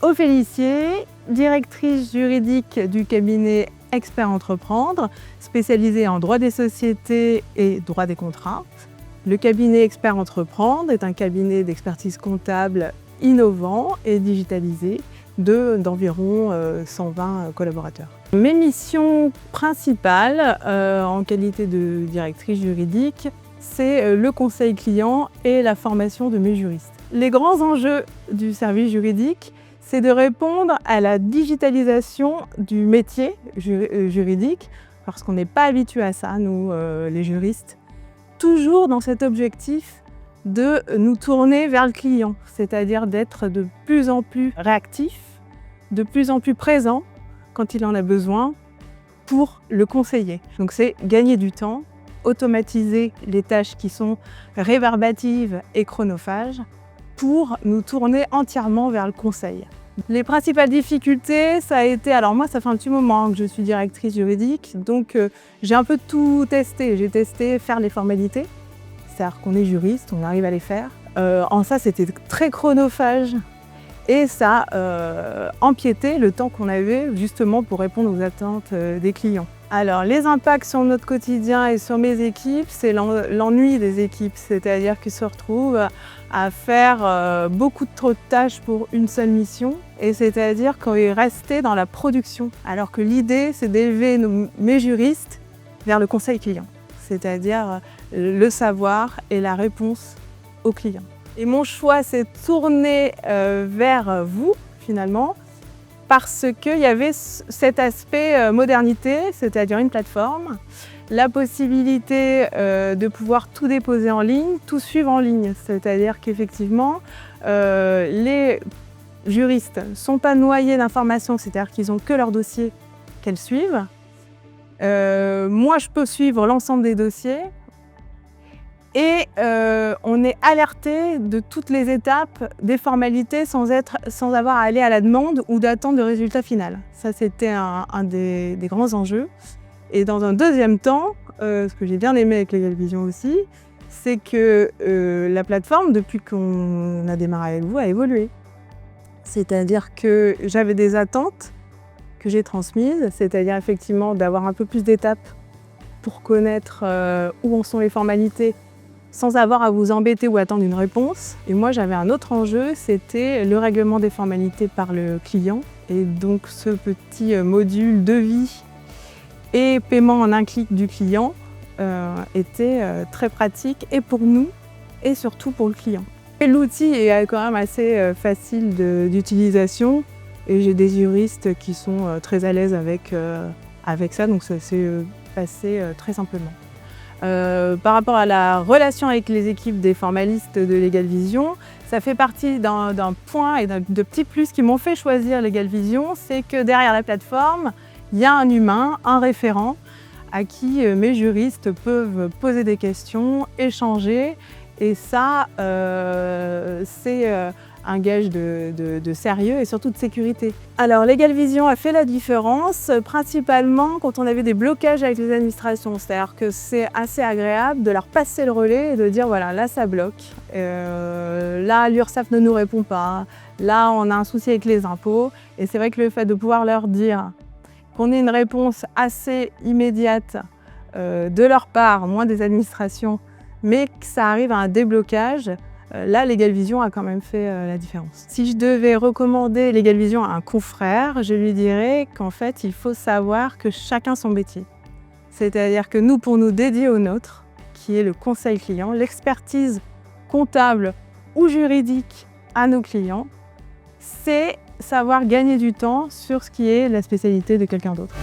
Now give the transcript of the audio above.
Ophélie Sier, directrice juridique du cabinet Expert Entreprendre, spécialisé en droit des sociétés et droit des contrats. Le cabinet Expert Entreprendre est un cabinet d'expertise comptable innovant et digitalisé d'environ 120 collaborateurs. Mes missions principales en qualité de directrice juridique, c'est le conseil client et la formation de mes juristes. Les grands enjeux du service juridique, c'est de répondre à la digitalisation du métier juridique, parce qu'on n'est pas habitué à ça, nous, les juristes. Toujours dans cet objectif de nous tourner vers le client, c'est-à-dire d'être de plus en plus réactif, de plus en plus présent quand il en a besoin pour le conseiller. Donc c'est gagner du temps, automatiser les tâches qui sont rébarbatives et chronophages pour nous tourner entièrement vers le conseil. Les principales difficultés, ça a été, alors moi ça fait un petit moment que je suis directrice juridique, donc j'ai un peu tout testé. J'ai testé faire les formalités, c'est-à-dire qu'on est juriste, on arrive à les faire. En ça c'était très chronophage et ça empiétait le temps qu'on avait justement pour répondre aux attentes des clients. Alors les impacts sur notre quotidien et sur mes équipes, c'est l'ennui des équipes, c'est-à-dire qu'ils se retrouvent à faire beaucoup trop de tâches pour une seule mission, et c'est-à-dire qu'on est resté dans la production, alors que l'idée c'est d'élever mes juristes vers le conseil client, c'est-à-dire le savoir et la réponse aux clients. Et mon choix s'est tourné vers vous finalement, parce qu'il y avait cet aspect modernité, c'est-à-dire une plateforme, la possibilité de pouvoir tout déposer en ligne, tout suivre en ligne. C'est-à-dire qu'effectivement, les juristes ne sont pas noyés d'informations, c'est-à-dire qu'ils n'ont que leur dossier qu'elles suivent. Moi, je peux suivre l'ensemble des dossiers. Et on est alerté de toutes les étapes des formalités sans avoir à aller à la demande ou d'attendre le résultat final. Ça, c'était un des grands enjeux. Et dans un deuxième temps, ce que j'ai bien aimé avec LegalVision aussi, c'est que la plateforme, depuis qu'on a démarré avec vous, a évolué. C'est-à-dire que j'avais des attentes que j'ai transmises, c'est-à-dire effectivement d'avoir un peu plus d'étapes pour connaître où en sont les formalités, sans avoir à vous embêter ou attendre une réponse. Et moi, j'avais un autre enjeu, c'était le règlement des formalités par le client. Et donc, ce petit module devis et paiement en un clic du client était très pratique, et pour nous, et surtout pour le client. L'outil est quand même assez facile d'utilisation, et j'ai des juristes qui sont très à l'aise avec ça, donc ça s'est passé très simplement. Par rapport à la relation avec les équipes des formalistes de LegalVision, ça fait partie d'un point et de petits plus qui m'ont fait choisir LegalVision, c'est que derrière la plateforme, il y a un humain, un référent, à qui mes juristes peuvent poser des questions, échanger, et ça, c'est un gage de sérieux et surtout de sécurité. Alors LegalVision a fait la différence principalement quand on avait des blocages avec les administrations, c'est-à-dire que c'est assez agréable de leur passer le relais et de dire voilà, là ça bloque, là l'URSSAF ne nous répond pas, là on a un souci avec les impôts, et c'est vrai que le fait de pouvoir leur dire qu'on ait une réponse assez immédiate de leur part, moins des administrations, mais que ça arrive à un déblocage, là, LegalVision a quand même fait la différence. Si je devais recommander LegalVision à un confrère, je lui dirais qu'en fait, il faut savoir que chacun son métier. C'est-à-dire que nous, pour nous dédier au nôtre, qui est le conseil client, l'expertise comptable ou juridique à nos clients, c'est savoir gagner du temps sur ce qui est la spécialité de quelqu'un d'autre.